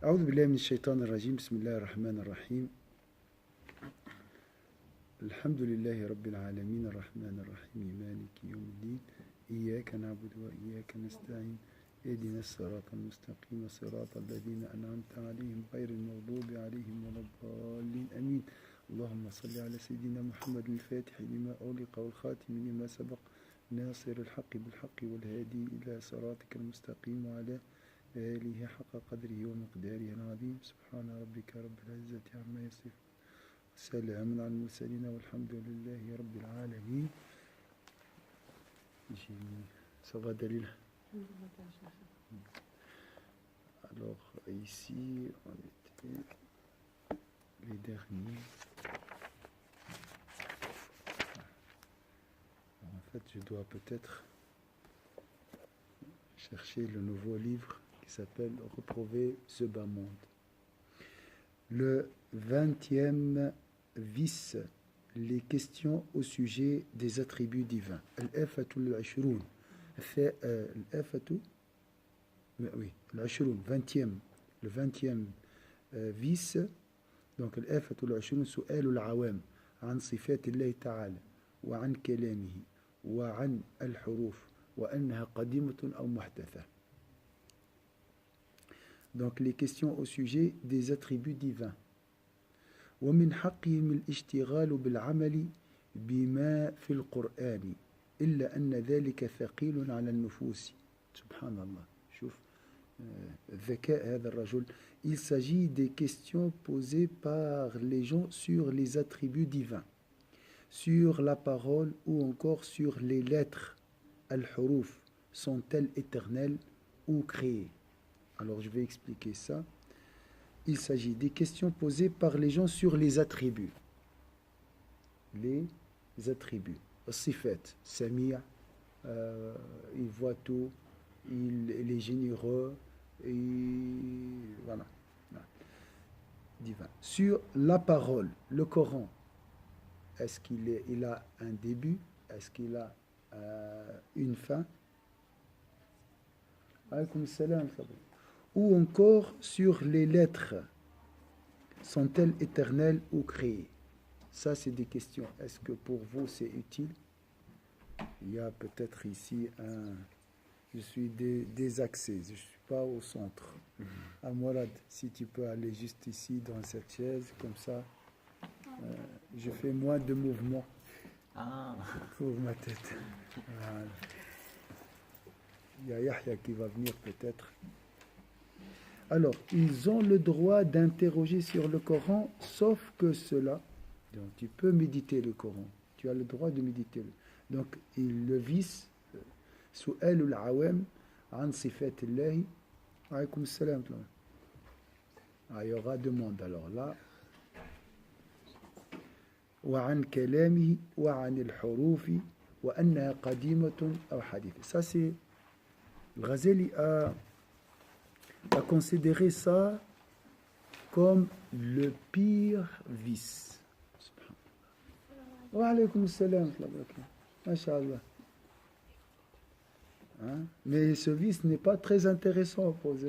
أعوذ بالله من الشيطان الرجيم بسم الله الرحمن الرحيم الحمد لله رب العالمين الرحمن الرحيم مالك يوم الدين إياك نعبد وإياك نستعين اهدنا الصراط المستقيم صراط الذين أنعمت عليهم غير المغضوب عليهم ولا الضالين آمين اللهم صل على سيدنا محمد الفاتح لما أغلق والخاتم لما سبق ناصر الحق بالحق والهادي إلى صراطك المستقيم وعلى آله حق قدره ومقداره العظيم سبحان ربك رب العزة عما يصفون سلام على المرسلين والحمد لله رب العالمين. Ça va Dalil? Alors ici on était les derniers. En fait je dois peut-être chercher le nouveau livre qui s'appelle Retrouver ce bas monde. Le 20e vice, les questions au sujet des attributs divins. Al-Afatul Ashroun. Oui, l'Ashroun, 20e. Le 20e vice. Donc, Al-Afatul Ashroun, Su'al al-Awam, عن صفات الله تعالى, وعن كلامه, وعن الحروف, وأنها قديمة أو محدثة. Donc, les questions au sujet des attributs divins. ومن حقهم الاشتغال بالعمل بما في القرآن إلا أن ذلك ثقيل على النفوس. سبحان الله. شوف ذكاء هذا الرجل. Il s'agit des questions posées par les gens sur les attributs divins, sur la parole ou encore sur les lettres. Al-Huruf sont-elles éternelles ou créées? Alors je vais expliquer ça. Il s'agit des questions posées par les gens sur les attributs. Les attributs. Sifat, Samia, il voit tout, il est généreux, voilà. Divin. Sur la parole, le Coran, est-ce qu'il a un début? Est-ce qu'il a une fin? Alaykoum salam. Ou encore sur les lettres, sont-elles éternelles ou créées? Ça, c'est des questions. Est-ce que pour vous, c'est utile? Il y a peut-être ici un... Je suis désaxé, je ne suis pas au centre. Amorad, si tu peux aller juste ici, dans cette chaise, comme ça, je fais moins de mouvements pour ma tête. Voilà. Il y a Yahya qui va venir peut-être. Alors, ils ont le droit d'interroger sur le Coran, sauf que cela, donc tu peux méditer le Coran, tu as le droit de méditer. Donc, ils le visent, Su'al al-Awam, an sifatillahi, alaykoum salam. Il y aura demande alors là. Wa an kalamihi, wa an al-hurufi, wa annaha qadimatun aw hadith. Ça, c'est Ghazali a considérer ça comme le pire vice. Wa alaykoum salam. Masha'Allah. Mais ce vice n'est pas très intéressant pour vous.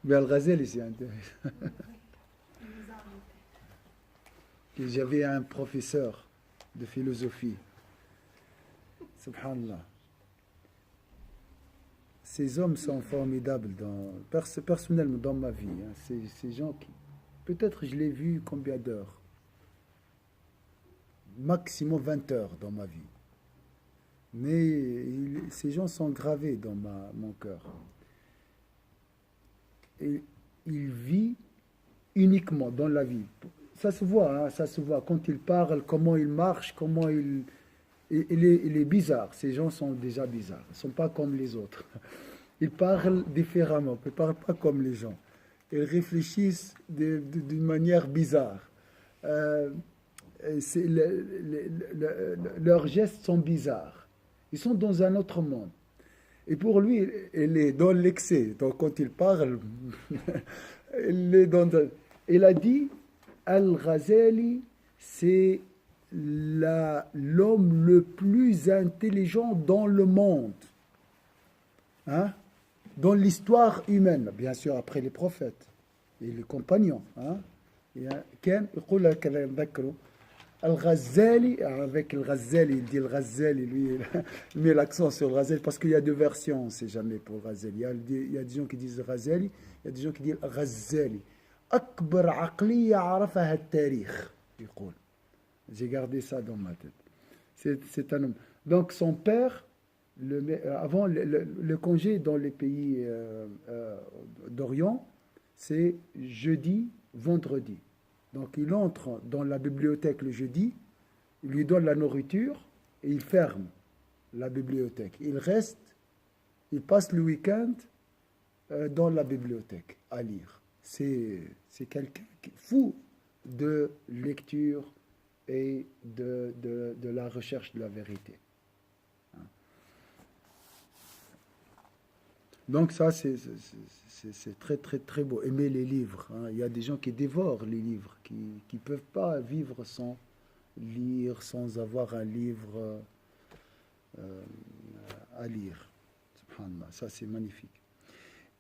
Mais Al-Ghazali, c'est intéressant. J'avais un professeur de philosophie. Subhanallah. Ces hommes sont formidables personnellement dans ma vie. Ces gens qui... Peut-être je l'ai vu combien d'heures? Maximum 20 heures dans ma vie. Mais ces gens sont gravés dans mon cœur. Et il vit uniquement dans la vie. Ça se voit, ça se voit. Quand il parle, comment il marche, comment il est bizarre. Ces gens sont déjà bizarres. Ils ne sont pas comme les autres. Ils parlent différemment. Ils ne parlent pas comme les gens. Ils réfléchissent d'une manière bizarre. Leurs gestes sont bizarres. Ils sont dans un autre monde. Et pour lui, il est dans l'excès. Donc quand il parle, il a dit, Al-Ghazali, c'est l'homme le plus intelligent dans le monde. dans l'histoire humaine, bien sûr après les prophètes et les compagnons. كان يقول لك كذا نذكره Al-Ghazali, avec le Ghazali, il dit le Ghazali, lui, il met l'accent sur le Ghazali parce qu'il y a deux versions, on ne sait jamais pour le Ghazali. Il y a des gens qui disent Ghazali, il y a des gens qui disent Ghazali. أكبر عقلية عرفها التاريخ يقول. J'ai gardé ça dans ma tête. C'est un homme. Donc son père, avant le congé dans les pays d'Orient, c'est jeudi, vendredi. Donc il entre dans la bibliothèque le jeudi, il lui donne la nourriture et il ferme la bibliothèque. Il reste, il passe le week-end dans la bibliothèque à lire. C'est quelqu'un qui est fou de lecture et de la recherche de la vérité. Donc ça, c'est très, très, très beau. Aimer les livres. Il y a des gens qui dévorent les livres, qui ne peuvent pas vivre sans lire, sans avoir un livre à lire. Subhanallah, ça c'est magnifique.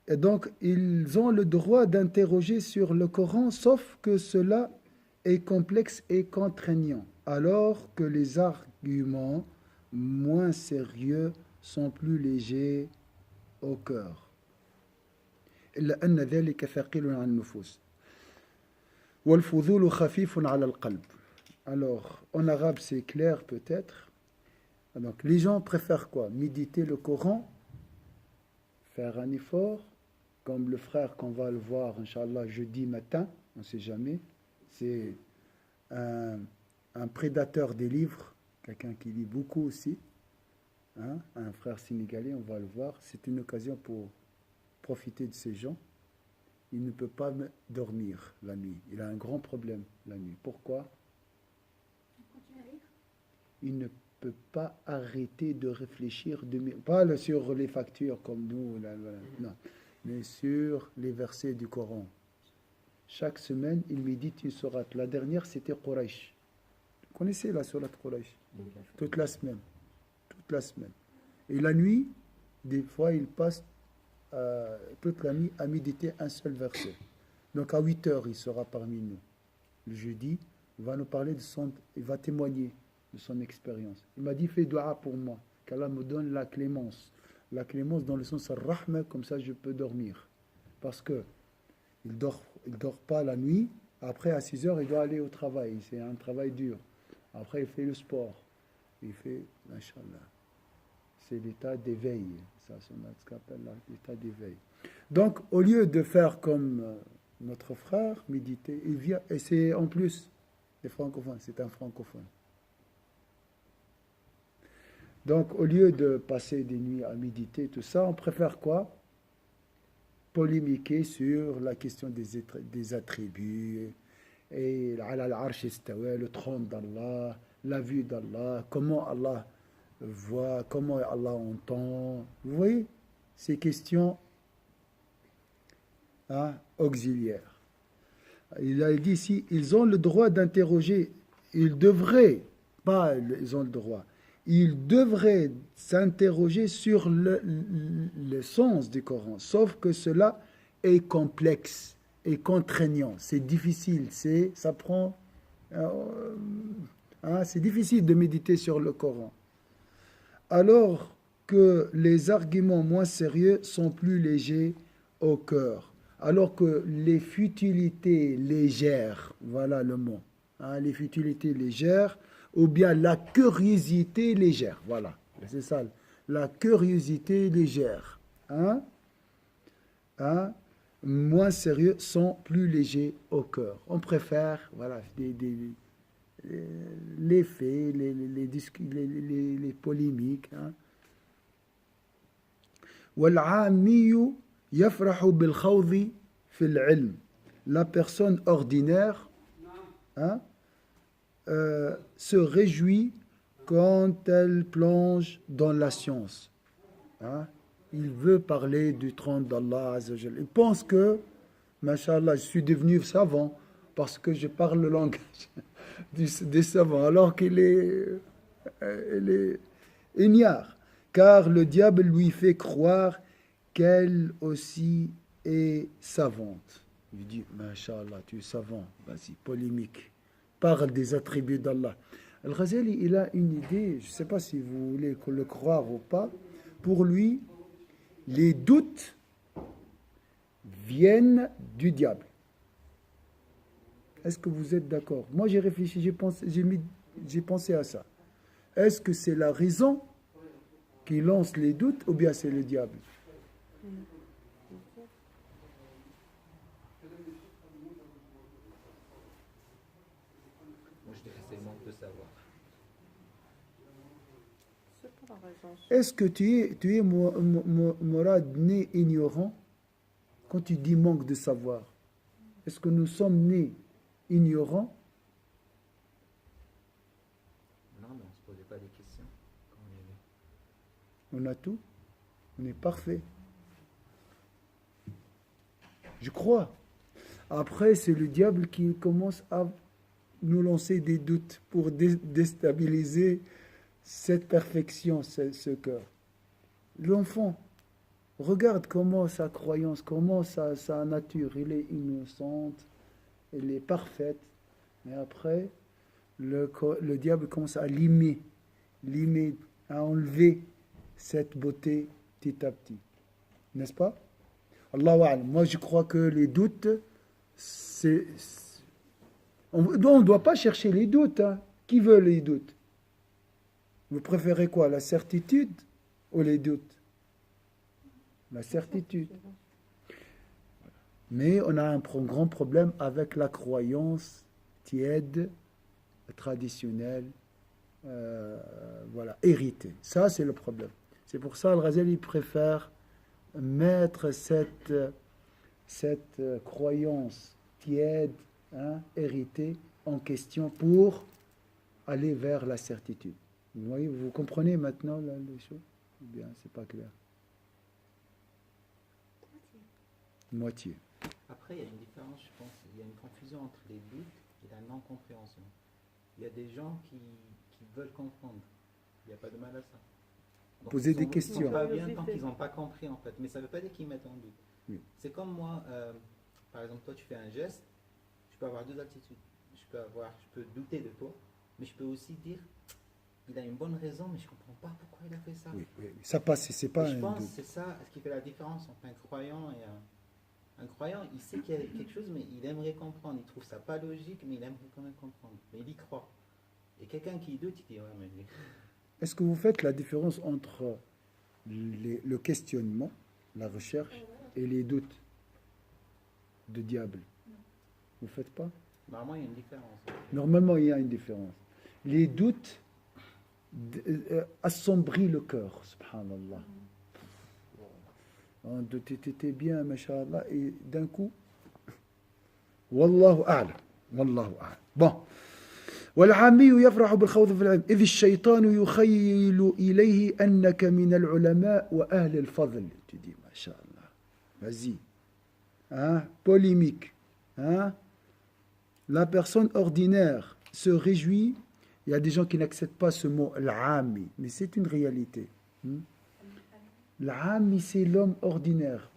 Et donc, ils ont le droit d'interroger sur le Coran, sauf que cela est complexe et contraignant, alors que les arguments moins sérieux sont plus légers au cœur. إلا أن ذلك ثقيل على النفوس والفضول خفيف على القلب. Alors, en arabe, c'est clair peut-être. Donc, les gens préfèrent quoi? Méditer le Coran, faire un effort, comme le frère qu'on va le voir, Inch'Allah, jeudi matin, on ne sait jamais. C'est un prédateur des livres, quelqu'un qui lit beaucoup aussi. Un frère sénégalais, on va le voir. C'est une occasion pour profiter de ces gens. Il ne peut pas dormir la nuit. Il a un grand problème la nuit. Pourquoi? Il ne peut pas arrêter de réfléchir, pas sur les factures comme nous, non, mais sur les versets du Coran. Chaque semaine, il médite une sourate. La dernière, c'était Quraysh. Vous connaissez la sourate Quraysh? Toute la semaine. Toute la semaine. Et la nuit, des fois, il passe toute la nuit à méditer un seul verset. Donc à 8 heures, il sera parmi nous. Le jeudi, il va nous parler il va témoigner de son expérience. Il m'a dit, fais dua pour moi, qu'Allah me donne la clémence. La clémence dans le sens rahma, comme ça je peux dormir. Parce que il dort pas la nuit. Après, à 6 heures, il doit aller au travail. C'est un travail dur. Après, il fait le sport. Il fait, Inch'Allah. C'est l'état d'éveil. Ça, c'est ce qu'on appelle l'état d'éveil. Donc, au lieu de faire comme notre frère, méditer, il vient, et c'est en plus des francophones, c'est un francophone. Donc, au lieu de passer des nuits à méditer, tout ça, on préfère quoi? Polémiquer sur la question des attributs, et al-arsh istawa, le trône d'Allah, la vue d'Allah, comment Allah voit, comment Allah entend. Vous voyez, ces questions auxiliaires. Il a dit ici, ils ont le droit d'interroger, ils devraient, pas ils ont le droit, ils devraient s'interroger sur le sens du Coran, sauf que cela est complexe et contraignant, c'est difficile, ça prend, c'est difficile de méditer sur le Coran. Alors que les arguments moins sérieux sont plus légers au cœur, alors que les futilités légères, voilà le mot, les futilités légères, ou bien la curiosité légère, voilà, c'est ça, la curiosité légère, moins sérieux sont plus légers au cœur. On préfère, voilà, les faits, les polémiques. والعامي يفرح بالخوض في العلم. La personne ordinaire se réjouit quand elle plonge dans la science. Il veut parler du trône d'Allah Azzawajal. Il pense que, Masha'Allah, je suis devenu savant parce que je parle le langage des savants, alors qu'il est ignare. Car le diable lui fait croire qu'elle aussi est savante. Il dit, Masha'Allah, tu es savant, vas-y, polémique. Parle des attributs d'Allah. Al-Ghazali, il a une idée, je ne sais pas si vous voulez le croire ou pas, pour lui, les doutes viennent du diable. Est-ce que vous êtes d'accord? Moi, j'ai réfléchi, j'ai pensé à ça. Est-ce que c'est la raison qui lance les doutes ou bien c'est le diable? Moi, je dirais que c'est le manque de savoir. C'est pas la raison. Est-ce que tu es Mourad, né ignorant quand tu dis manque de savoir? Est-ce que nous sommes nés ignorants? Non, mais on ne se posait pas des questions quand on est né. On a tout. On est parfait. Je crois. Après, c'est le diable qui commence à nous lancer des doutes pour déstabiliser cette perfection, ce cœur. L'enfant, regarde comment sa croyance, comment sa nature, elle est innocente, elle est parfaite. Mais après, le diable commence à limer, à enlever cette beauté petit à petit. N'est-ce pas? Allahu a'lam. Moi, je crois que les doutes, on ne doit pas chercher les doutes. Hein. Qui veut les doutes? Vous préférez quoi? La certitude ou les doutes? La certitude. Mais on a un grand problème avec la croyance tiède, traditionnelle, voilà, héritée. Ça, c'est le problème. C'est pour ça que Al-Ghazali préfère mettre cette croyance tiède, hein, héritée, en question pour aller vers la certitude. Vous voyez, vous comprenez maintenant là, les choses? Ou bien, c'est pas clair? Moitié. Après, il y a une différence, je pense. Il y a une confusion entre les doutes et la non-compréhension. Il y a des gens qui veulent comprendre. Il n'y a pas de mal à ça. Donc, Poser des ils questions. sont pas bien tant qu'ils n'ont pas compris, en fait. Mais ça ne veut pas dire qu'ils mettent en doute. Oui. C'est comme moi, par exemple, toi, tu fais un geste, je peux avoir deux attitudes. Je peux douter de toi, mais je peux aussi dire, il a une bonne raison, mais je ne comprends pas pourquoi il a fait ça. Oui, oui. Ça passe, c'est pas Et je un pense que doute. c'est ça ce qui fait la différence entre un croyant et un croyant. Il sait qu'il y a quelque chose, mais il aimerait comprendre. Il trouve ça pas logique, mais il aimerait quand même comprendre. Mais il y croit. Et quelqu'un qui doute, il dit, ouais, mais... Est-ce que vous faites la différence entre le questionnement, la recherche, et les doutes de diable? Vous ne faites pas? Normalement, il y a une différence. Normalement, il y a une différence. Les doutes assombrissent le cœur, subhanallah. Tu étais bien, mashallah, et d'un coup, wallahu a'lam, wallahu a'lam. Bon. والعامي يفرح بالخوض في العلم إذ الشيطان يخيل إليه أنك من العلماء وأهل الفضل. Tu dis, mashallah, vas-y. Hein? Polémique. Hein? La personne ordinaire se réjouit. Il y a des gens qui n'acceptent pas ce mot, l'ami, mais c'est une réalité. L'ami, c'est l'homme ordinaire.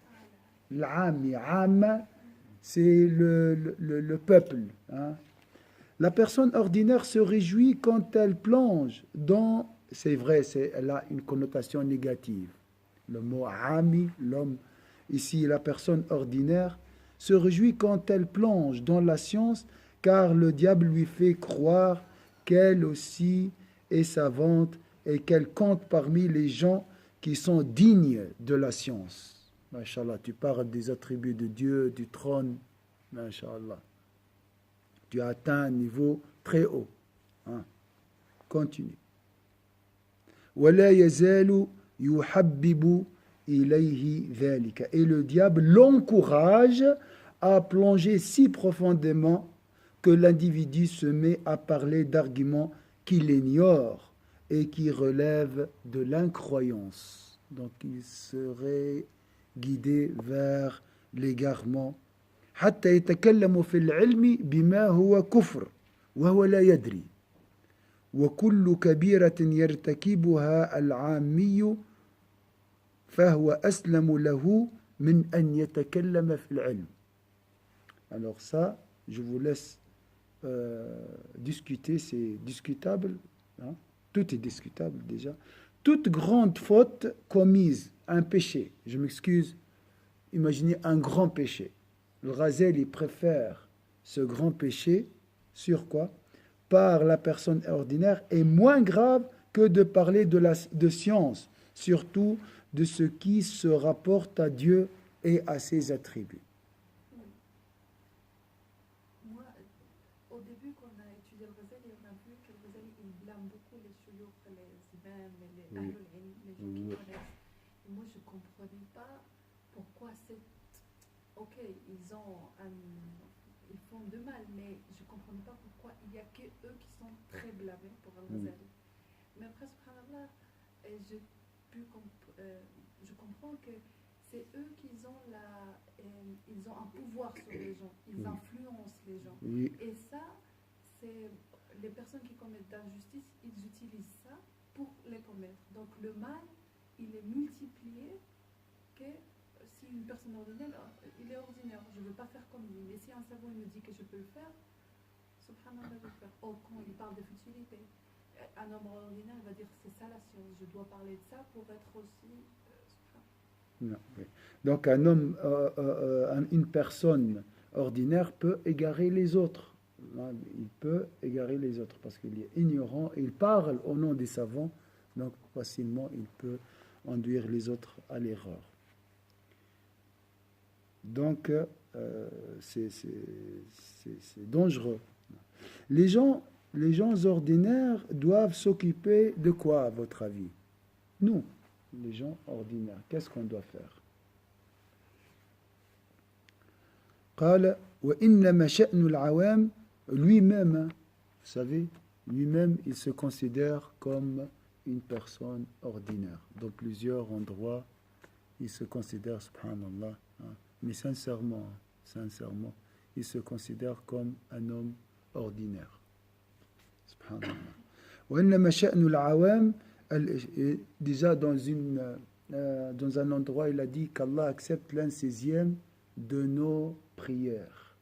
L'ami, am, c'est le peuple. Hein? La personne ordinaire se réjouit quand elle plonge dans... C'est vrai, elle a une connotation négative. Le mot ami, l'homme, ici la personne ordinaire, se réjouit quand elle plonge dans la science, car le diable lui fait croire qu'elle aussi est savante et qu'elle compte parmi les gens qui sont dignes de la science. Masha'Allah, tu parles des attributs de Dieu, du trône. Masha'Allah. Tu as atteint un niveau très haut. Hein. Continue. وَلَا يَزَالُ يُحَبِّبُ إِلَيْهِ ذَلِكَ. Et le diable l'encourage à plonger si profondément que l'individu se met à parler d'arguments qu'il ignore et qui relèvent de l'incroyance. Donc il serait guidé vers l'égarement. حتى يتكلم في العلم بما هو كفر وهو لا يدري وكل كبيرة يرتكبها العامي فهو أسلم له من أن يتكلم في العلم. Alors ça, je vous laisse discuter, c'est discutable, hein? Tout est discutable déjà. Toute grande faute commise, un péché, je m'excuse, imaginez un grand péché. Le Ghazali il préfère ce grand péché sur quoi? Par la personne ordinaire est moins grave que de parler de science, surtout de ce qui se rapporte à Dieu et à ses attributs. Moi, au début, quand on a étudié le Ghazali, on a vu que le Ghazali, il blâme beaucoup les shuyukh, les imams, les Oui. ahlul ilm, les gens qui connaissent. Et moi, je ne comprenais pas pourquoi c'est... Ok, ils font de mal, mais je ne comprenais pas pourquoi il n'y a que eux qui sont très blâmés pour le Ghazali. Mais après, subhanallah, je comprends que c'est eux qui ont ils ont un pouvoir sur les gens, ils influencent les gens. Oui. Et ça, c'est les personnes qui commettent d'injustice, ils utilisent ça pour les commettre. Donc le mal, il est multiplié que si une personne ordinaire, il est ordinaire, je ne veux pas faire comme lui. Mais si un savant me dit que je peux le faire, subhanallah, je vais le faire. Oh, quand il parle de futilité, un homme ordinaire va dire c'est ça la science, je dois parler de ça pour être aussi... Non, oui. Donc un homme, une personne ordinaire peut égarer les autres. Il peut égarer les autres parce qu'il est ignorant, il parle au nom des savants, donc facilement il peut induire les autres à l'erreur. Donc c'est dangereux. Les gens ordinaires doivent s'occuper de quoi, à votre avis? Nous, les gens ordinaires, qu'est-ce qu'on doit faire? قال وإنما شأن العوام, lui-même, vous savez, lui-même, il se considère comme une personne ordinaire. Dans plusieurs endroits, il se considère, subhanallah, mais sincèrement, il se considère comme un homme ordinaire. Subhanallah. وإنما شأن العوام, déjà dans un endroit, il a dit qu'Allah accepte l'1/6 de nos prières.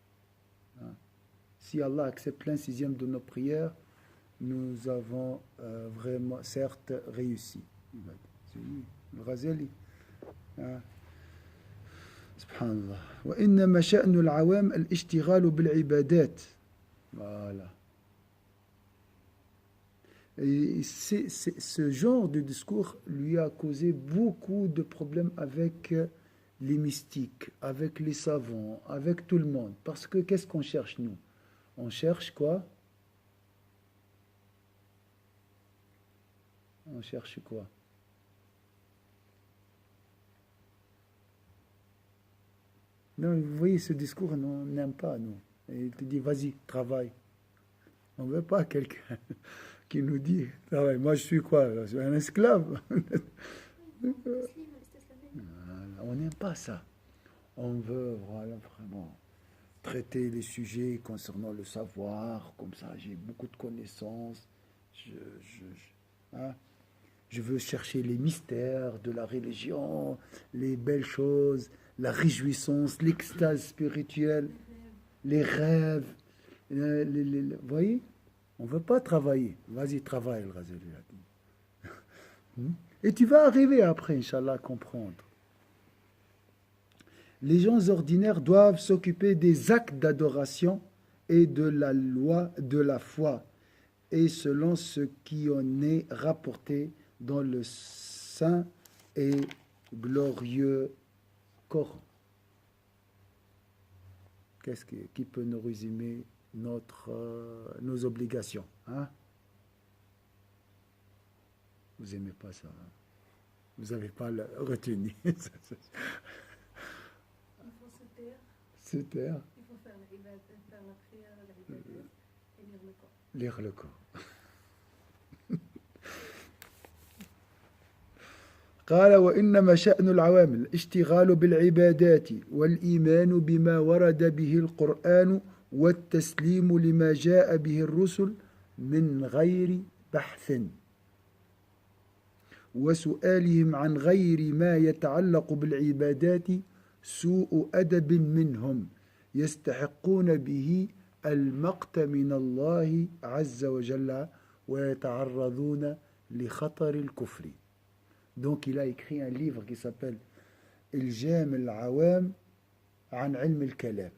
Si Allah accepte l'1/6 de nos prières, nous avons vraiment, certes, réussi. Le Ghazali. Subhanallah. وإنما شأن العوام الاشتغال بالعبادات. Voilà. Et ce genre de discours lui a causé beaucoup de problèmes avec les mystiques, avec les savants, avec tout le monde. Parce que qu'est-ce qu'on cherche, nous? On cherche quoi? On cherche quoi? Non, vous voyez, ce discours, on n'aime pas, nous. Et il te dit, vas-y, travaille. On ne veut pas quelqu'un qui nous dit, travaille. Moi, je suis quoi? Je suis un esclave. On n'aime pas ça. On veut vraiment traiter les sujets concernant le savoir, comme ça j'ai beaucoup de connaissances. Je veux chercher les mystères de la religion, les belles choses, la réjouissance, l'extase spirituelle, les rêves. Vous voyez, on ne veut pas travailler. Vas-y, travaille, le Ghazali a dit. Et tu vas arriver après, Inch'Allah, à comprendre. Les gens ordinaires doivent s'occuper des actes d'adoration et de la loi de la foi, et selon ce qui en est rapporté dans le saint et glorieux Coran. Qu'est-ce qui peut nous résumer nos obligations, hein? Vous n'aimez pas ça, hein? Vous n'avez pas retenu. Il faut se taire. Se taire. Il faut faire la prière, la ibadat, et lire le corps. Lire le corps. قال وإنما شأن العوام الاشتغال بالعبادات والإيمان بما ورد به القرآن والتسليم لما جاء به الرسل من غير بحث وسؤالهم عن غير ما يتعلق بالعبادات سوء أدب منهم يستحقون به المقت من الله عز وجل ويتعرضون لخطر الكفر. Donc il a écrit un livre qui s'appelle الجام العوام عن علم الكلام.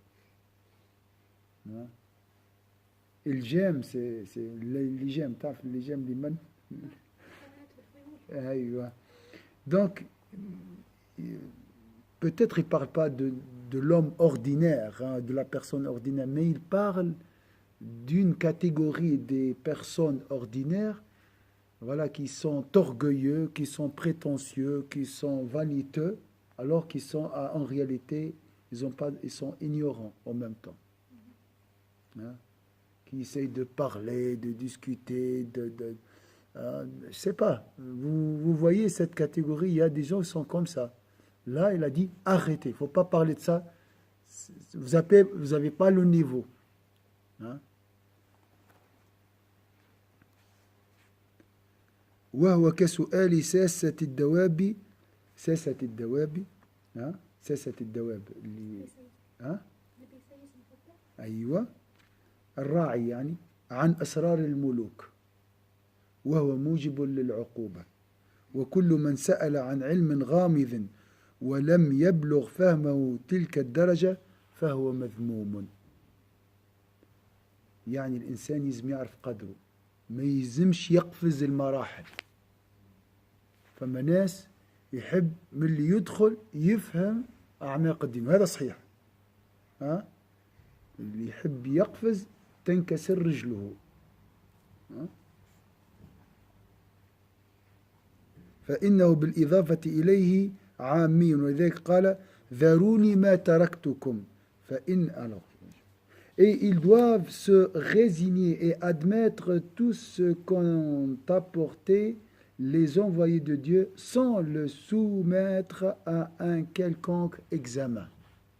الجام c'est الجام تعرف الجام لمن؟ أيوة. Donc peut-être il ne parle pas de l'homme ordinaire, hein, de la personne ordinaire, mais il parle d'une catégorie des personnes ordinaires, voilà, qui sont orgueilleux, qui sont prétentieux, qui sont vaniteux, alors qu'ils sont en réalité, ils sont ignorants en même temps. Hein, qui essayent de parler, de discuter, je ne sais pas. Vous voyez cette catégorie, il y a des gens qui sont comme ça. Là, il a dit arrêtez, il ne faut pas parler de ça. Vous n'avez pas le niveau. Hein? وهو كسؤال ساسة الدواب ساسة الدواب ها ساسة الدواب اللي ها أيوة الراعي يعني عن أسرار الملوك وهو موجب للعقوبة وكل من سأل عن علم غامض ولم يبلغ فهمه تلك الدرجة فهو مذموم. يعني الإنسان يزم يعرف قدره ما يزمش يقفز المراحل. فما ناس يحب من اللي يدخل يفهم أعماق الدين وهذا صحيح. ها اللي يحب يقفز تنكسر رجله. ها؟ فإنه بالإضافة إليه عامي ولذلك قال ذروني ما تركتكم فإن alors et ils doivent se résigner et admettre tout ce qu'ont apporté les envoyés de Dieu sans le soumettre à un quelconque examen.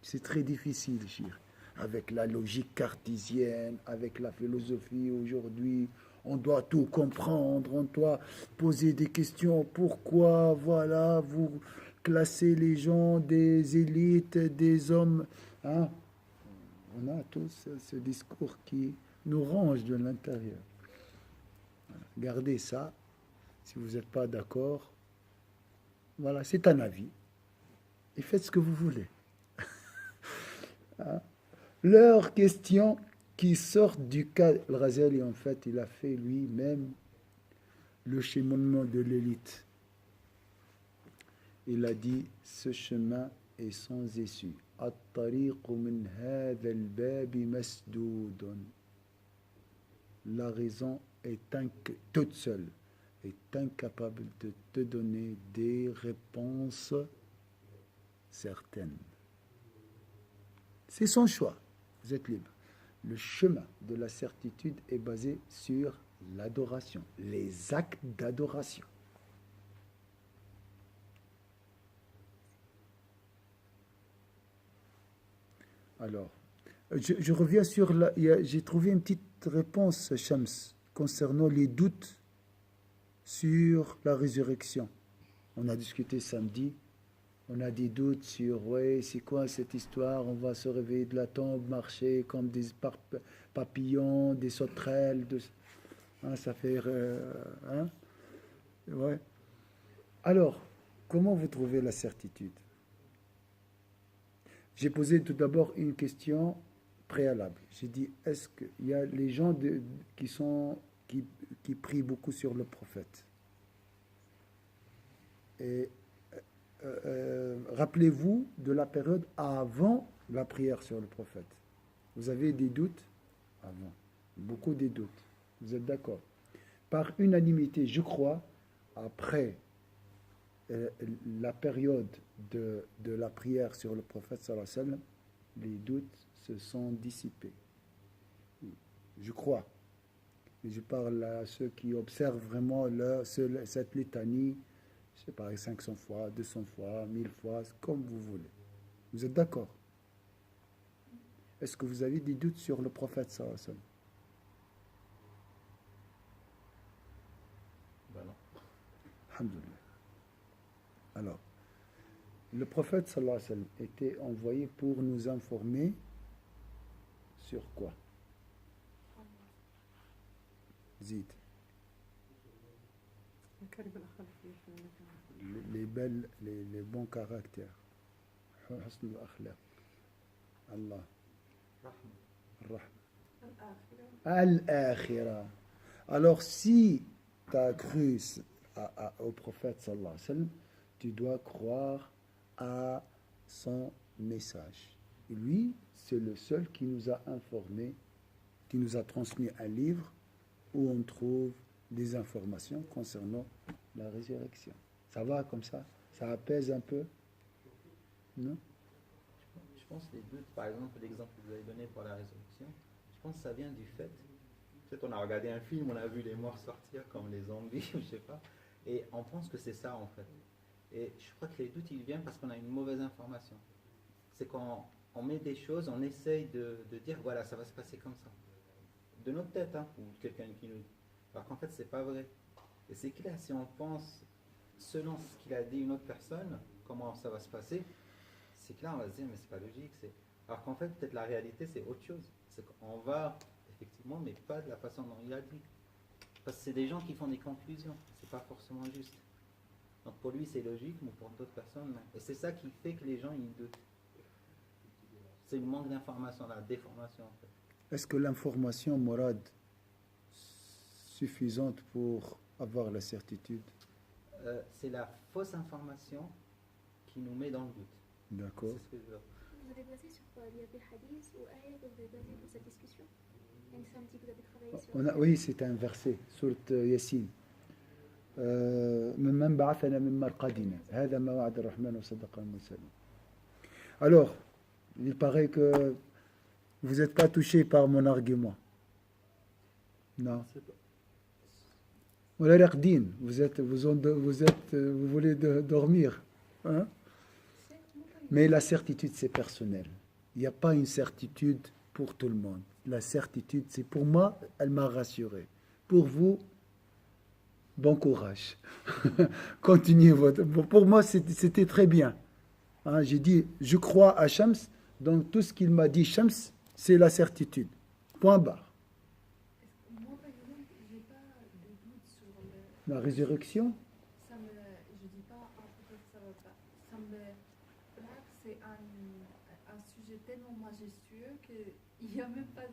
C'est très difficile, Chir. Avec la logique cartésienne, avec la philosophie aujourd'hui, on doit tout comprendre, on doit poser des questions. Pourquoi, voilà, vous classez les gens des élites, des hommes, hein? On a tous ce discours qui nous range de l'intérieur. Gardez ça. Si vous n'êtes pas d'accord, voilà, c'est un avis. Et faites ce que vous voulez. Hein? Leurs questions qui sortent du cas. Le Ghazali, en fait, il a fait lui-même le cheminement de l'élite. Il a dit, ce chemin est sans issue. الطريق من هذا الباب مسدود. La raison est toute seule est incapable de te donner des réponses certaines. C'est son choix. Vous êtes libre. Le chemin de la certitude est basé sur l'adoration, les actes d'adoration. Alors, je reviens sur j'ai trouvé une petite réponse, Shams, concernant les doutes sur la résurrection. On a discuté samedi, on a des doutes sur, ouais, c'est quoi cette histoire? On va se réveiller de la tombe, marcher comme des papillons, des sauterelles, hein, ça fait... hein? Ouais. Alors, comment vous trouvez la certitude? J'ai posé tout d'abord une question préalable. J'ai dit, est-ce qu'il y a les gens qui prient beaucoup sur le prophète? Et rappelez-vous de la période avant la prière sur le prophète. Vous avez des doutes? Avant. Beaucoup de doutes. Vous êtes d'accord? Par unanimité, je crois, après la période de la prière sur le prophète sallallahu alayhi wa sallam, les doutes se sont dissipés. Je crois. Et je parle à ceux qui observent vraiment cette litanie, je sais pas, 500 fois, 200 fois, 1000 fois, comme vous voulez. Vous êtes d'accord? Est-ce que vous avez des doutes sur le prophète sallallahu alayhi wa sallam? Ben non. Alhamdulillah. Alors, le prophète sallallahu alayhi wa sallam était envoyé pour nous informer sur quoi? Zid. Les bons caractères. Husn al-akhlaq. Allah. Rahma. Al-akhira. Alors, si tu as cru au prophète sallallahu alayhi wa sallam, tu dois croire à son message. Et lui, c'est le seul qui nous a informés, qui nous a transmis un livre où on trouve des informations concernant la résurrection. Ça va comme ça? Ça apaise un peu? Non? Je pense que les doutes, par exemple, l'exemple que vous avez donné pour la résurrection, je pense que ça vient du fait. Peut-être on a regardé un film, on a vu les morts sortir comme les zombies, ou je sais pas, et on pense que c'est ça en fait. Et je crois que les doutes, ils viennent parce qu'on a une mauvaise information. C'est quand on met des choses, on essaye de dire, voilà, ça va se passer comme ça. De notre tête, hein, ou quelqu'un qui nous dit. Alors qu'en fait, c'est pas vrai. Et c'est clair, si on pense selon ce qu'il a dit une autre personne, comment ça va se passer, c'est clair, on va se dire, mais c'est pas logique. Alors qu'en fait, peut-être la réalité, c'est autre chose. C'est qu'on va, effectivement, mais pas de la façon dont il a dit. Parce que c'est des gens qui font des conclusions. C'est pas forcément juste. Donc pour lui, c'est logique, mais pour d'autres personnes, non. Et c'est ça qui fait que les gens, ils doutent. C'est le manque d'information, la déformation, en fait. Est-ce que l'information, Mourad, suffisante pour avoir la certitude? C'est la fausse information qui nous met dans le doute. D'accord. C'est ce que je veux dire. Vous avez basé sur quoi? Il y a des hadiths ou ayats que vous avez basé pour cette discussion? Il y a une samedi que vous avez travaillé sur. Oui, c'est un verset, sourate Yassine. ممن بعثنا من مرقدنا هذا ما وعد الرحمن وصدق المرسلون. Alors, il paraît que vous n'êtes pas touché par mon argument. Non. Vous voulez dormir. Hein? Mais la certitude, c'est personnel. Il n'y a pas une certitude pour tout le monde. La certitude, c'est pour moi, elle m'a rassuré. Pour vous, bon courage. Continuez votre. Pour moi, c'était très bien. Hein, j'ai dit, je crois à Shams, donc tout ce qu'il m'a dit, Shams, c'est la certitude. Point barre. Moi, par exemple, j'ai pas de doute sur La résurrection? je dis pas, peut-être ça va pas. Ça me, là, c'est un sujet tellement majestueux qu'il n'y a même pas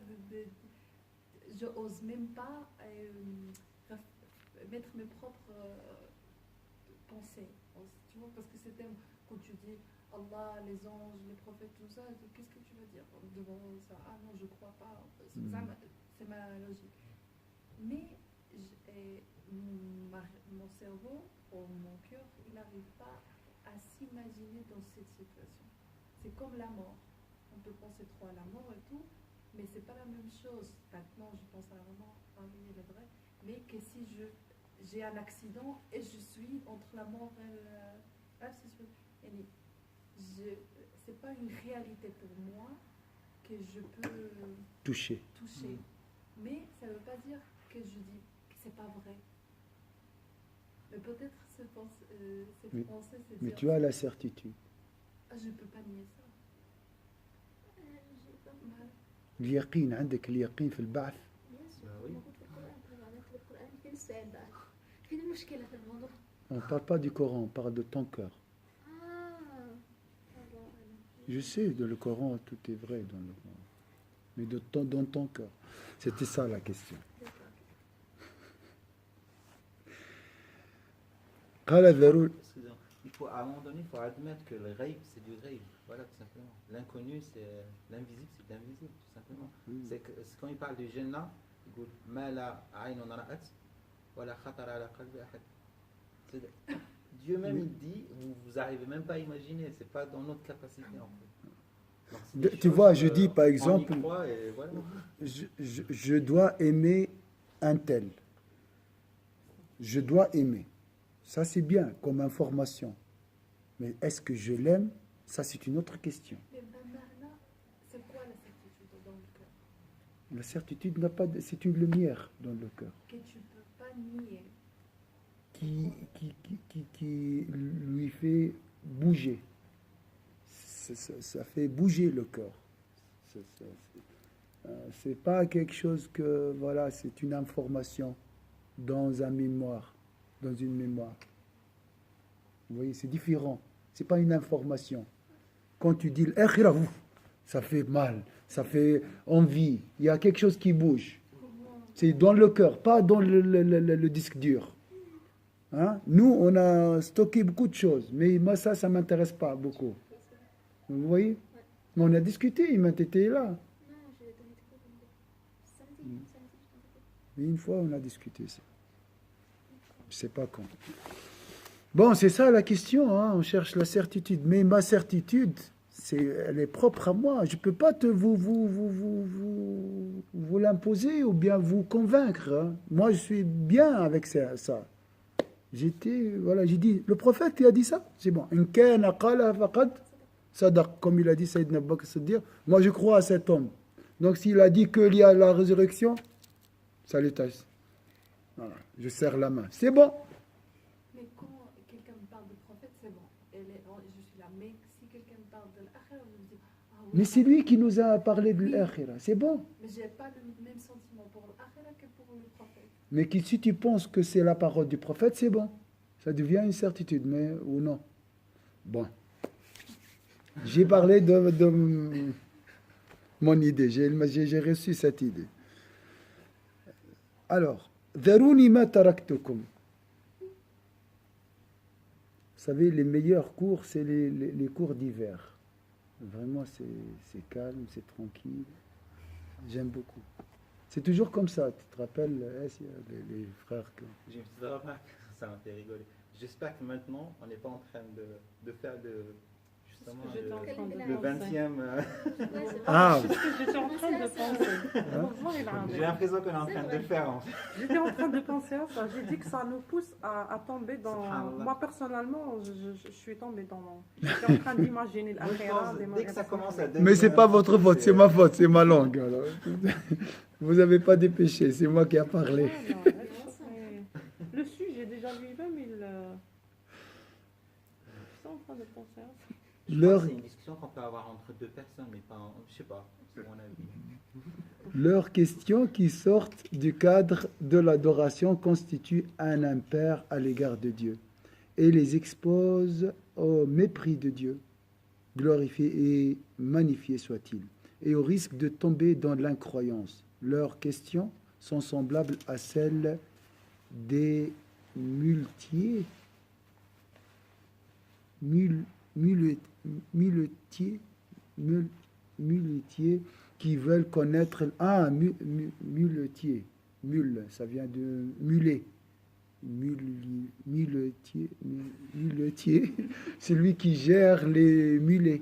je n'ose même pas mettre mes propres pensées. Tu vois, parce que c'est tellement, quand tu dis Allah, les anges, les prophètes, tout ça, qu'est-ce que tu veux dire devant ça? Ah non, je crois pas. C'est ma logique. Mais mon cerveau, ou mon cœur, il n'arrive pas à s'imaginer dans cette situation. C'est comme la mort. On peut penser trop à la mort et tout, mais c'est pas la même chose. Maintenant, je pense à vraiment, ah oui, il est vrai, mais que si j'ai un accident et je suis entre la mort et c'est pas une réalité pour moi que je peux toucher. Mais ça ne veut pas dire que je dis que c'est pas vrai. Mais peut-être cette pensée, c'est mais dire, tu as la certitude. Je ne peux pas nier ça. اليقين عندك اليقين في البعث. On ne parle pas du Coran, on parle de ton cœur. Je sais, dans le Coran, tout est vrai dans le Coran. Mais dans ton cœur. C'était ça la question. Il faut, à un moment donné, il faut admettre que le rêve, c'est du rêve. Voilà, tout simplement. L'inconnu, c'est l'invisible, c'est de l'invisible, tout simplement. C'est quand il parle du Jannah, il dit Ma la aynun ra'at, wa la khatara ala qalbi ahad. Dieu même, il dit, vous n'arrivez même pas à imaginer, c'est pas dans notre capacité en fait. Donc, tu vois, je dis par exemple, voilà. je dois aimer un tel. Je dois aimer. Ça c'est bien comme information. Mais est-ce que je l'aime? Ça c'est une autre question. Mais maintenant, c'est quoi la certitude dans le cœur? La certitude n'a pas, c'est une lumière dans le cœur. Que tu ne peux pas nier. qui lui fait bouger. Ça fait bouger le cœur. C'est pas quelque chose que, voilà, c'est une information dans une mémoire. Vous voyez, c'est différent. C'est pas une information. Quand tu dis l'akhira, ça fait mal, ça fait envie. Il y a quelque chose qui bouge. C'est dans le cœur, pas dans le disque dur. Hein? Nous, on a stocké beaucoup de choses, mais moi, ça m'intéresse pas beaucoup. Vous voyez? Mais on a discuté, il m'a été là. Non, je l'ai donné trop samedi. Mais une fois, on a discuté ça. Je sais pas quand. Bon, c'est ça la question, hein? On cherche la certitude. Mais ma certitude, elle est propre à moi. Je ne peux pas vous l'imposer ou bien vous convaincre. Hein? Moi, je suis bien avec ça. J'ai dit, le prophète, il a dit ça. C'est bon. In kana qala faqad sadaq, comme il a dit Sayyidina Abu Bakr Siddiq. Moi, je crois à cet homme. Donc, s'il a dit qu'il y a la résurrection, salutations. Voilà. Je serre la main. C'est bon. Mais quand quelqu'un me parle de prophète, c'est bon. Je suis là. Mais si quelqu'un me parle de l'akhira, je me dis, ah oui. Mais c'est lui qui nous a parlé de l'akhira. C'est bon. Mais je n'ai pas le même sentiment pour l'akhira que pour le prophète. Mais si tu penses que c'est la parole du prophète, c'est bon. Ça devient une certitude, mais ou non. Bon. J'ai parlé de mon idée. J'ai reçu cette idée. Alors, Dharuni ma taraktukum. Vous savez, les meilleurs cours, c'est les cours d'hiver. Vraiment, c'est calme, c'est tranquille. J'aime beaucoup. C'est toujours comme ça. Tu te rappelles, les frères que... J'ai une petite remarque, ça m'a fait rigoler. J'espère que maintenant, on n'est pas en train de faire justement le 20e... Ah, C'est ce que j'étais en train de penser. J'ai l'impression qu'on est en train de le faire. En fait. J'étais en train de penser à ça. J'ai dit que ça nous pousse à tomber dans... Subhanallah. Moi, personnellement, je suis tombée dans... J'étais en train d'imaginer Moi, je l'akhira. pense, dès que ça commence à mais c'est pas votre faute, c'est ma faute, c'est ma langue. Alors. Vous n'avez pas dépêché, c'est moi qui ai parlé. Le sujet, déjà lui-même, il... Je suis en train de penser à ça. Je pense que c'est une discussion qu'on peut avoir entre deux personnes, mais pas... Je sais pas, c'est mon avis. Leurs questions qui sortent du cadre de l'adoration constituent un impair à l'égard de Dieu et les exposent au mépris de Dieu, glorifié et magnifié soit-il, et au risque de tomber dans l'incroyance. Leurs questions sont semblables à celles des muletiers qui veulent connaître... Ah, muletier. Mule, ça vient de mulet. Muletier, c'est lui qui gère les mulets.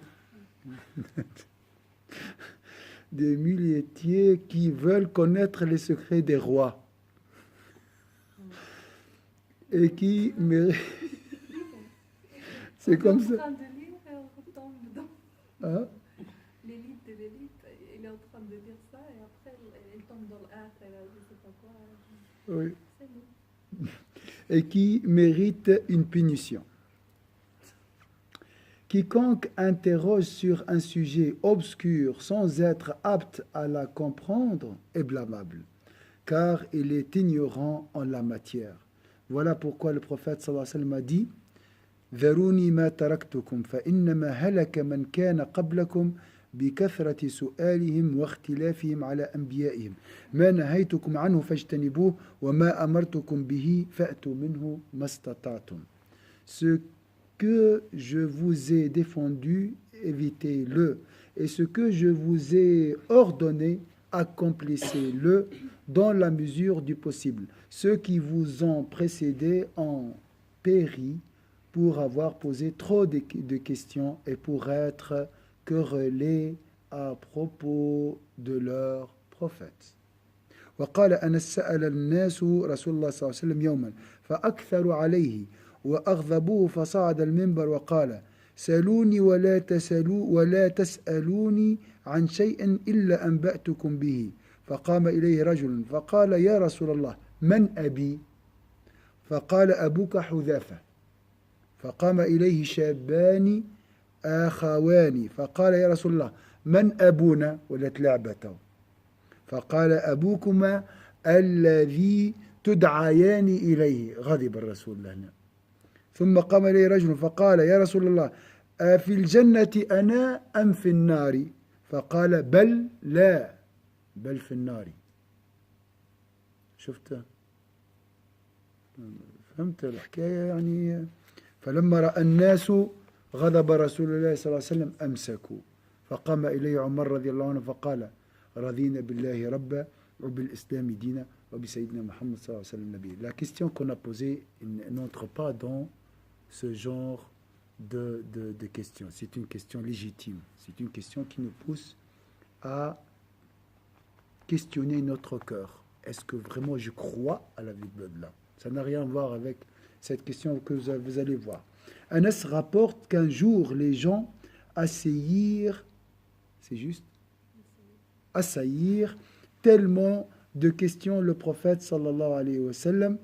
Des muletiers qui veulent connaître les secrets des rois. Et qui... C'est comme ça. Il est en train de lire et on retombe dans Hein? l'élite de l'élite. Il est en train de lire ça et après il tombe dans l'akhira, je ne sais pas quoi. Oui. C'est bon. Et qui mérite une punition. Quiconque interroge sur un sujet obscur sans être apte à la comprendre est blâmable, car il est ignorant en la matière. Voilà pourquoi le prophète sallallahu alayhi wa sallam a dit ذروني ما تركتكم فإنما هلك من كان قبلكم بكثرة سؤالهم واختلافهم على أنبيائهم ما نهيتكم عنه فاجتنبوه وما أمرتكم به فأتوا منه ما استطعتم. Ce que je vous ai défendu, évitez-le, et ce que je vous ai ordonné, accomplissez-le dans la mesure du possible. Ceux qui vous ont précédés ont péri pour avoir posé trop de questions et pour être querellés à propos de leur prophète. وقال أنس سأل الناس رسول الله صلى الله عليه وسلم يوما فأكثروا عليه وأغضبوه فصعد المنبر وقال سألوني ولا تسألوني عن شيء إلا أنبأتكم به فقام إليه رجل فقال يا رسول الله من أبي فقال أبوك حذافة فقام إليه شابان آخوان فقال يا رسول الله من أبونا ولت لعبته فقال أبوكما الذي تدعيان إليه غضب الرسول لنا ثم قام إليه رجل فقال يا رسول الله أفي الجنة أنا أم في النار فقال بل لا بل في النار شفت فهمت الحكاية يعني فلما رأى الناس غضب رسول الله صلى الله عليه وسلم أمسكوا فقام إليه عمر رضي الله عنه فقال رضينا بالله ربا وبالإسلام دينا وبسيدنا محمد صلى الله عليه وسلم نبي. La question qu'on a posée n'entre pas dans ce genre de questions. C'est une question légitime. C'est une question qui nous pousse à questionner notre cœur. Est-ce que vraiment je crois à la vie de-delà? Ça n'a rien à voir avec cette question que vous allez voir. Anas rapporte qu'un jour les gens assaillirent, c'est juste, assaillir tellement de questions le prophète sallallahu alayhi wa sallam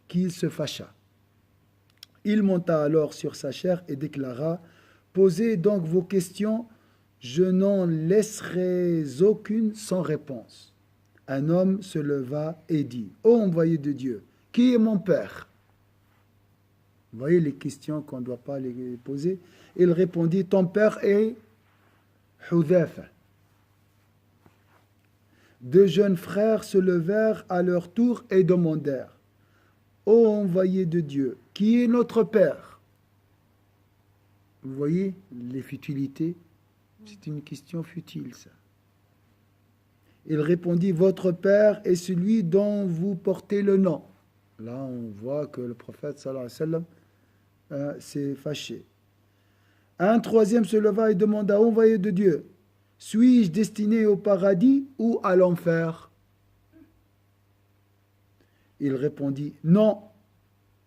qu'il se fâcha. Il monta alors sur sa chaire et déclara « Posez donc vos questions, je n'en laisserai aucune sans réponse. » Un homme se leva et dit « Ô envoyé de Dieu, qui est mon père ?» Vous voyez les questions qu'on ne doit pas les poser. Il répondit « Ton père est Hudhafa. » Deux jeunes frères se levèrent à leur tour et demandèrent « Ô envoyé de Dieu, qui est notre père ?» Vous voyez les futilités? C'est une question futile, ça. Il répondit « Votre père est celui dont vous portez le nom. » Là, on voit que le prophète sallallahu alayhi wa sallam s'est fâché. Un troisième se leva et demanda « Ô envoyé de Dieu, suis-je destiné au paradis ou à l'enfer ?» Il répondit « Non,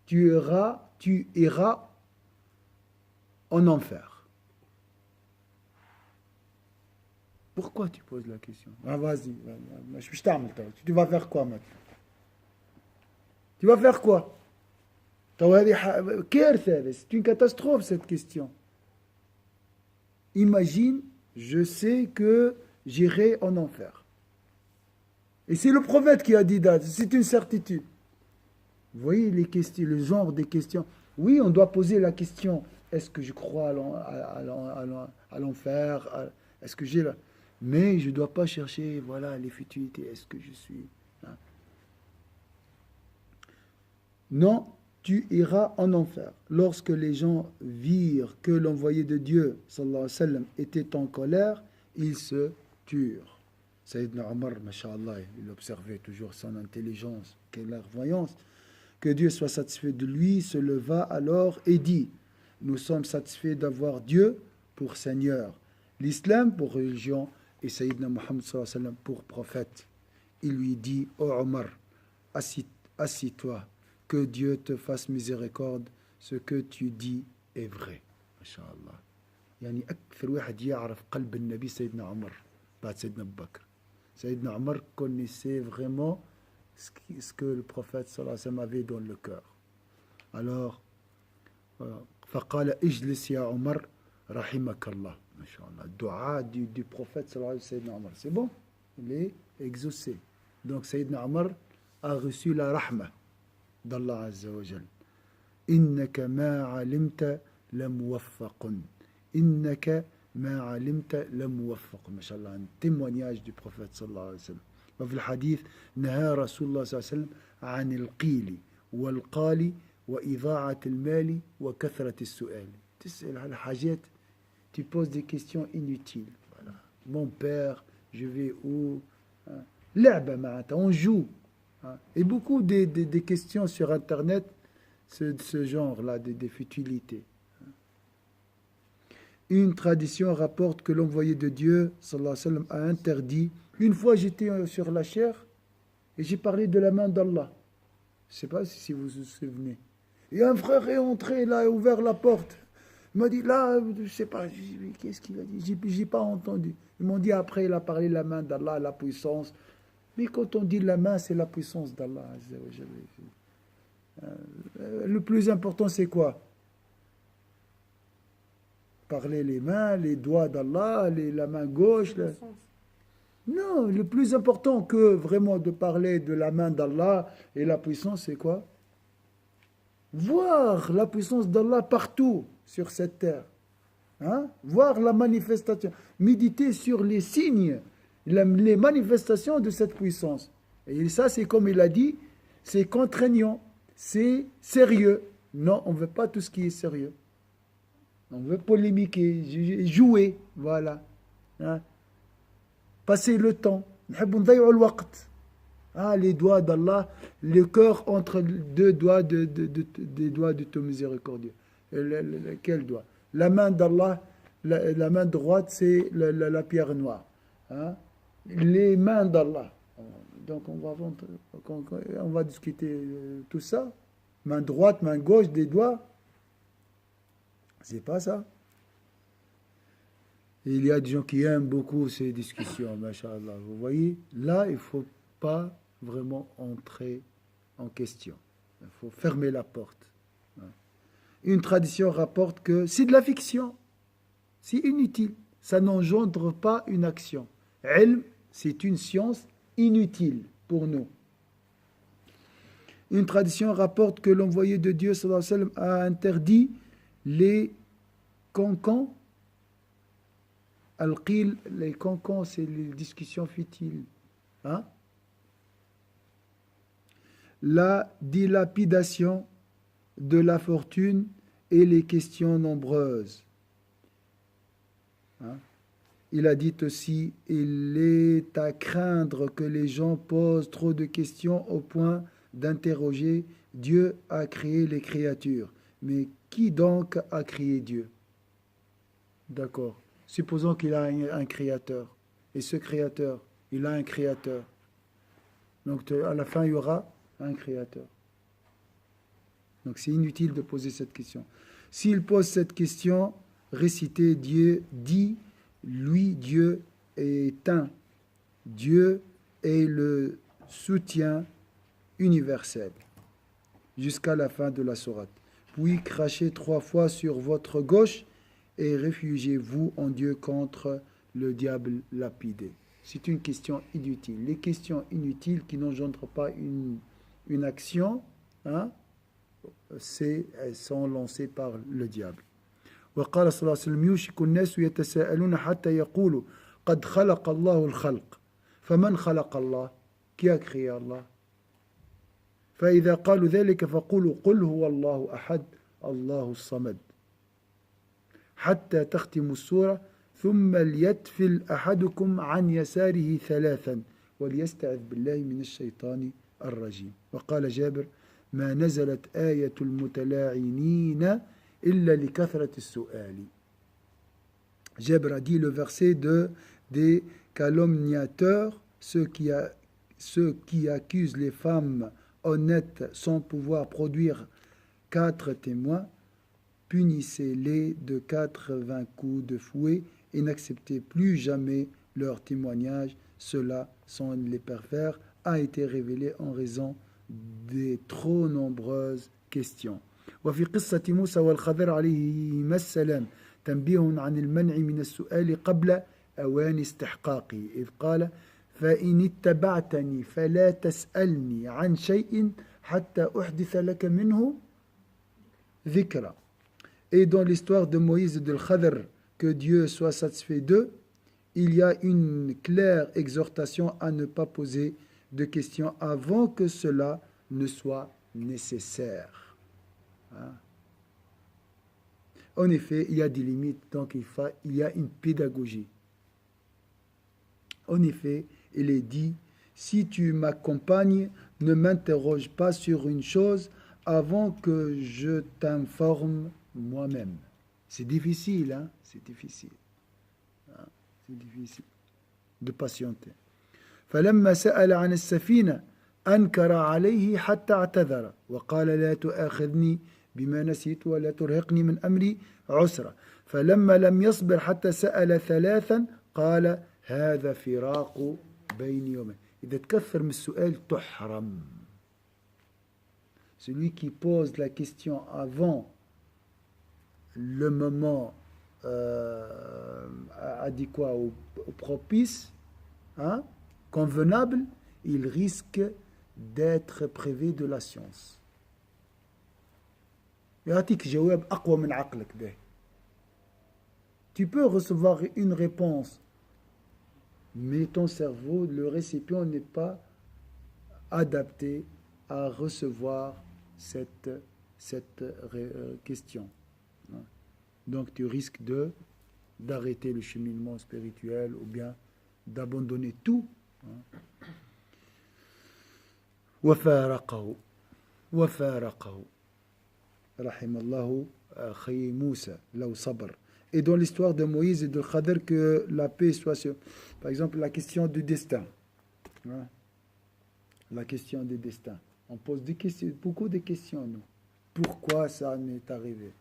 tu iras en enfer. » Pourquoi tu poses la question? Ah, vas-y, tu vas faire quoi maintenant? Tu vas faire quoi? C'est une catastrophe cette question. Imagine, je sais que j'irai en enfer. Et c'est le prophète qui a dit ça, c'est une certitude. Vous voyez les questions, le genre des questions. Oui, on doit poser la question, est-ce que je crois à l'enfer? Est-ce que j'ai la... Mais je ne dois pas chercher, voilà, les futilités. Est-ce que je suis... Hein? Non, tu iras en enfer. Lorsque les gens virent que l'envoyé de Dieu, sallallahu alayhi wa sallam, était en colère, ils se turent. Sayyidina Omar, masha'Allah, il observait toujours son intelligence, clairvoyance. Que Dieu soit satisfait de lui, se leva alors et dit, nous sommes satisfaits d'avoir Dieu pour Seigneur, l'islam pour religion, et Sayyidina Muhammad sallallahu alayhi wa sallam pour prophète. Il lui dit, ô Omar, assis-toi, que Dieu te fasse miséricorde, ce que tu dis est vrai. Masha'Allah. يعني أكثر واحد يعرف قلب النبي سيدنا عمر بعد سيدنا أبو بكر. Sayyidina Omar connaissait vraiment ce que le prophète sallallahu alayhi wa sallam avait dans le cœur. Alors, فقال اجلس يا عمر رحمك الله. Masha'Allah. Dua du prophète sallallahu alayhi wa sallam. C'est bon, il est exaucé. Donc Sayyidina Omar a reçu la rahma d'Allah Azza wa Jal. Innaka ma alimta lamuwaffaqun. Innaka ma alimta lamuwaffaq. Masha'Allah, un témoignage du prophète sallallahu alayhi wa sallam. وفي الحديث نهى رسول الله صلى الله عليه وسلم عن القيل والقال وإضاعة المال وكثرة السؤال. تسأل على حاجات, tu poses des questions inutiles. Voilà. Mon père, je vais où? L'herbe, on joue. Et beaucoup des questions sur Internet, de ce genre-là, des futilités. Une tradition rapporte que l'envoyé de Dieu, sallallahu alayhi wa sallam, a interdit. Une fois, j'étais sur la chaire et j'ai parlé de la main d'Allah. Je ne sais pas si vous vous souvenez. Et un frère est entré, là, a ouvert la porte. Il m'a dit, là, je ne sais pas, qu'est-ce qu'il a dit? Je n'ai pas entendu. Ils m'ont dit, après, il a parlé de la main d'Allah, la puissance. Mais quand on dit la main, c'est la puissance d'Allah. Le plus important, c'est quoi? Parler les mains, les doigts d'Allah, la main gauche. Non, le plus important que vraiment de parler de la main d'Allah et la puissance, c'est quoi? Voir la puissance d'Allah partout sur cette terre. Hein? Voir la manifestation. Méditer sur les signes, les manifestations de cette puissance. Et ça, c'est comme il a dit, c'est contraignant, c'est sérieux. Non, on ne veut pas tout ce qui est sérieux. On veut polémiquer, jouer, voilà. Hein? Passer le temps. Les doigts d'Allah, le cœur entre deux doigts des doigts de ton miséricordieux. Quel doigt? La main d'Allah, la main droite, c'est la pierre noire. Hein? Les mains d'Allah. Donc on va discuter tout ça. Main droite, main gauche, des doigts. C'est pas ça. Il y a des gens qui aiment beaucoup ces discussions, machallah. Vous voyez, là, il ne faut pas vraiment entrer en question. Il faut fermer la porte. Une tradition rapporte que c'est de la fiction. C'est inutile. Ça n'engendre pas une action. Ilm, c'est une science inutile pour nous. Une tradition rapporte que l'envoyé de Dieu sallallahu alayhi wa sallam, a interdit les cancans. Al-Qil, les cancans, c'est les discussions futiles. Hein? La dilapidation de la fortune et les questions nombreuses. Hein? Il a dit aussi, il est à craindre que les gens posent trop de questions au point d'interroger Dieu a créé les créatures. Mais qui donc a créé Dieu? D'accord. Supposons qu'il a un créateur. Et ce créateur, il a un créateur. Donc à la fin, il y aura un créateur. Donc c'est inutile de poser cette question. S'il pose cette question, récitez Dieu dit, lui Dieu est un. Dieu est le soutien universel. Jusqu'à la fin de la sourate. Puis crachez 3 fois sur votre gauche et réfugiez-vous en Dieu contre le diable lapidé. C'est une question inutile. Les questions inutiles qui n'engendrent pas une action, hein, elles sont lancées par le diable. وقال صلى الله عليه وسلم يوشك الناس يتساءلون حتى يقولوا قد خلق الله الخلق فمن خلق الله qui a créé Allah فإذا قالوا ذلك فقولوا قل هو الله أحد الله الصمد حتى تختم السورة ثم ليتفل أحدكم عن يساره 3 وليستعذ بالله من الشيطان الرجيم وقال جابر ما نزلت آية المتلاعنين إلا لكثرة السؤال. Jabir a dit le verset des calomniateurs, ceux qui accusent les femmes honnêtes sans pouvoir produire 4 témoins, punissez-les de 80 coups de fouet et n'acceptez plus jamais leur témoignage. Cela, sans les pervers, a été révélé en raison des trop nombreuses questions. وفي قصة موسى والخضر عليهما السلام تنبيه عن المنع من السؤال قبل أوان استحقاقه إذ قال فإن اتبعتني فلا تسألني عن شيء حتى أحدث لك منه ذكرى. Et dans l'histoire de Moïse et de Khadr, que Dieu soit satisfait d'eux, il y a une claire exhortation à ne pas poser de questions avant que cela ne soit nécessaire. En effet, il y a des limites, donc il y a une pédagogie. En effet, il est dit, si tu m'accompagnes, ne m'interroge pas sur une chose avant que je t'informe moi-même. C'est difficile, hein? C'est difficile. C'est difficile de patienter. فلما سأل عن السفينة أنكر عليه حتى اعتذر وقال لا تؤاخذني بما نسيت ولا ترهقني من أمري عسرا فلما لم يصبر حتى سأل 3 قال هذا فراق بيني وبينك. إذا تكثر من السؤال تحرم. celui qui pose la question avant le moment adéquat ou propice, hein, convenable, il risque d'être privé de la science. Tu peux recevoir une réponse, mais ton cerveau, le récipient n'est pas adapté à recevoir cette question. Donc tu risques d'arrêter le cheminement spirituel ou bien d'abandonner tout. وفارقه رحم الله أخي موسى لو صبر. Et dans l'histoire de Moïse et de Khadr, que la paix soit sur, par exemple, la question du destin. Hein? La question du destin. On pose des questions, beaucoup de questions, nous. Pourquoi ça m'est arrivé?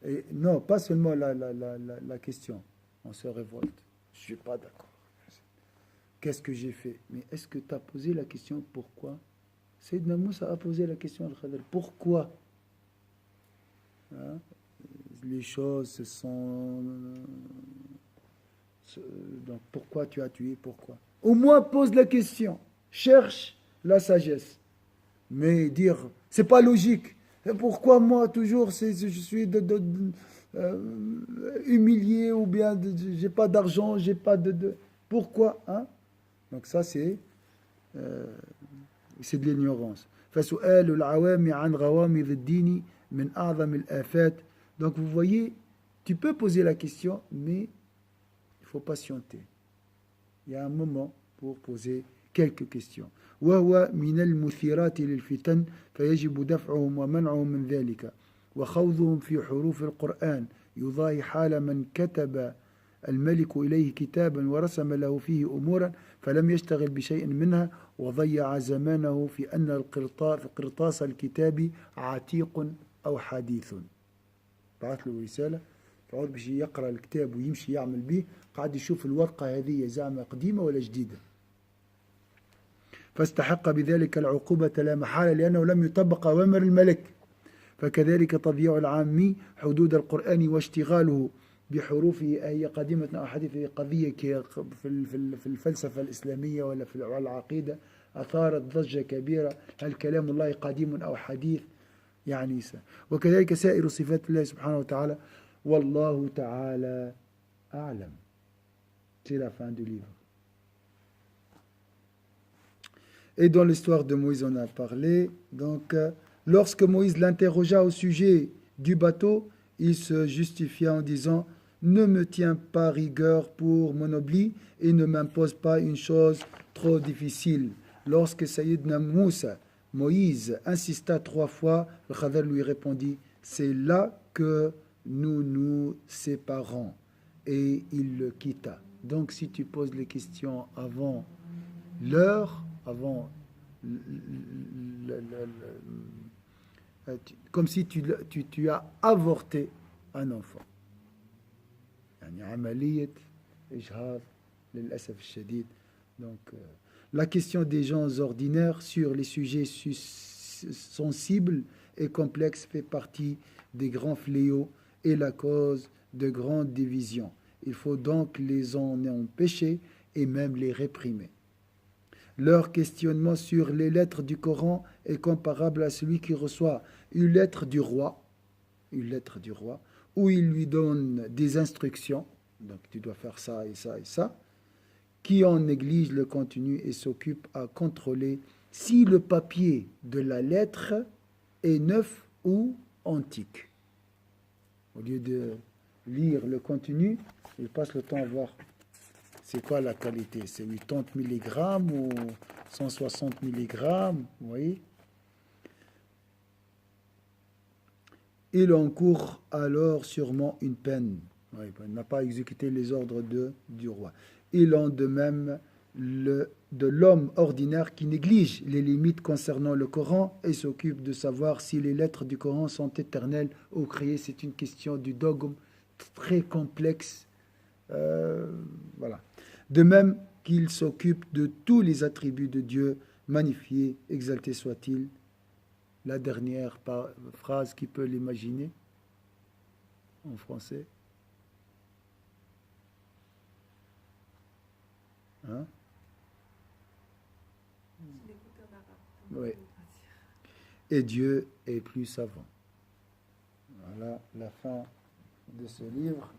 Et non, pas seulement la question. On se révolte. Je ne suis pas d'accord. Qu'est-ce que j'ai fait? Mais est-ce que tu as posé la question pourquoi? Sayyidina Moussa a posé la question à Khadr. Pourquoi? Hein? Les choses se sont... Donc, pourquoi tu as tué? Pourquoi? Au moins, pose la question. Cherche la sagesse. Mais dire, c'est pas logique. Et pourquoi moi, toujours, je suis humilié ou bien j'ai pas d'argent, j'ai pas de... Pourquoi? Hein? Donc ça, c'est de l'ignorance. فسؤال العوام عن غوامض الدين من أعظم الآفات. Donc vous voyez, tu peux poser la question, mais il faut patienter. Il y a un moment pour poser quelques questions. وهو من المثيرات للفتن فيجب دفعهم ومنعهم من ذلك وخوضهم في حروف القرآن يضاهي حال من كتب الملك إليه كتابا ورسم له فيه أمورا فلم يشتغل بشيء منها وضيع زمانه في أن قرطاس الكتاب عتيق أو حديث. بعث له رسالة فعود بشي يقرأ الكتاب ويمشي يعمل به، قاعد يشوف الورقة هذه زعمة قديمة ولا جديدة، فاستحق بذلك العقوبة لا محالة لأنه لم يطبق أوامر الملك. فكذلك تضييع العامي حدود القرآن واشتغاله بحروفه هي قديمة أو حديثة. قضية في الفلسفة الإسلامية ولا في العقيدة أثارت ضجة كبيرة، هل كلام الله قديم أو حديث؟ يعني وكذلك سائر صفات الله سبحانه وتعالى والله تعالى أعلم. C'est la fin du livre. Et dans l'histoire de Moïse, on a parlé. Donc, lorsque Moïse l'interrogea au sujet du bateau, il se justifia en disant « Ne me tiens pas rigueur pour mon oubli et ne m'impose pas une chose trop difficile. » Lorsque Sayyidna Moussa, Moïse, insista 3 fois, le Khadr lui répondit « C'est là que nous nous séparons. » Et il le quitta. Donc, si tu poses les questions avant l'heure, avant comme si tu as avorté un enfant. Donc, la question des gens ordinaires sur les sujets sensibles et complexes fait partie des grands fléaux et la cause de grandes divisions. Il faut donc les en empêcher et même les réprimer. Leur questionnement sur les lettres du Coran est comparable à celui qui reçoit une lettre du roi, où il lui donne des instructions, donc tu dois faire ça et ça et ça, qui en néglige le contenu et s'occupe à contrôler si le papier de la lettre est neuf ou antique. Au lieu de lire le contenu, il passe le temps à voir c'est quoi la qualité, c'est 80 mg ou 160 mg, vous voyez. Il encourt alors sûrement une peine. Oui, il n'a pas exécuté les ordres du roi. Il en de même de l'homme ordinaire qui néglige les limites concernant le Coran et s'occupe de savoir si les lettres du Coran sont éternelles ou créées. C'est une question du dogme très complexe. Voilà. De même qu'il s'occupe de tous les attributs de Dieu, magnifié, exalté soit-il. La dernière phrase qui peut l'imaginer en français. Hein? Oui. Et Dieu est plus savant. Voilà la fin de ce livre.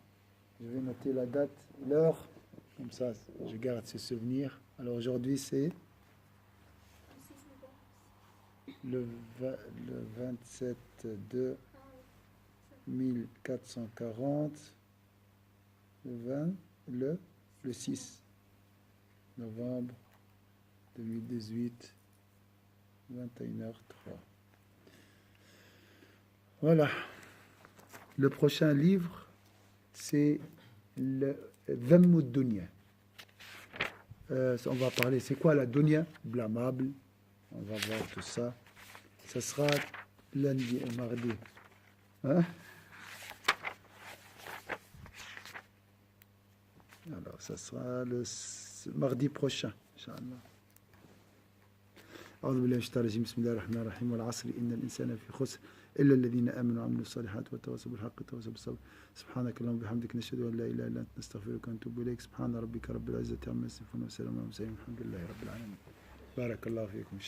Je vais noter la date, l'heure, comme ça je garde ce souvenir. Alors aujourd'hui c'est le 27 1440, le 6 novembre 2018, 21h03. Voilà. Le prochain livre, c'est le Dhamm ad-Dunya. On va parler, c'est quoi la dunya? Blâmable. On va voir tout ça. Ça sera lundi et mardi. Hein? Alors, ça sera le mardi prochain, Inch'Allah. أعوذ بالله من الشيطان الرجيم بسم الله الرحمن الرحيم والعصر إن الإنسان في خسر إلا الذين آمنوا وعملوا الصالحات وتواصوا بالحق وتواصوا بالصبر سبحانك اللهم وبحمدك نشهد أن لا إله إلا أنت نستغفرك ونتوب إليك سبحان ربك رب العزة عما يصفون وسلام على المرسلين الحمد لله رب العالمين بارك الله فيكم.